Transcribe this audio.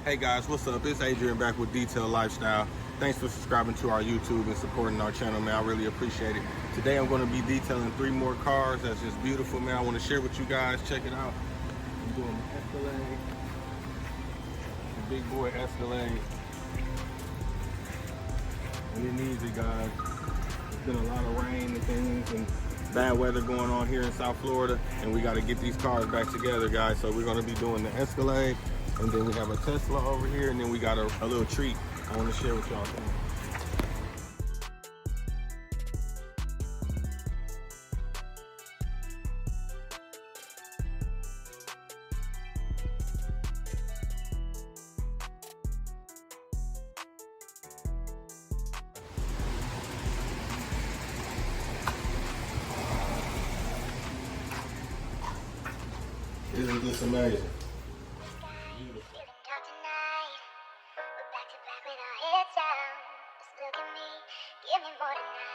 Hey guys, what's up? It's Adrian back with Detail Lifestyle. Thanks for subscribing to our YouTube and supporting our channel, man. I really appreciate it. Today I'm going to be detailing 3 more cars that's just beautiful, man. I want to share with you guys. Check it out. I'm doing the Escalade, the big boy Escalade. And it needs it, guys. There's been a lot of rain and things and bad weather going on here in South Florida, and we got to get these cars back together, guys. So we're going to be doing the Escalade. And then we have a Tesla over here, and then we got a little treat I want to share with y'all. Isn't this amazing? Back with our heads down. Just look at me, give me more tonight.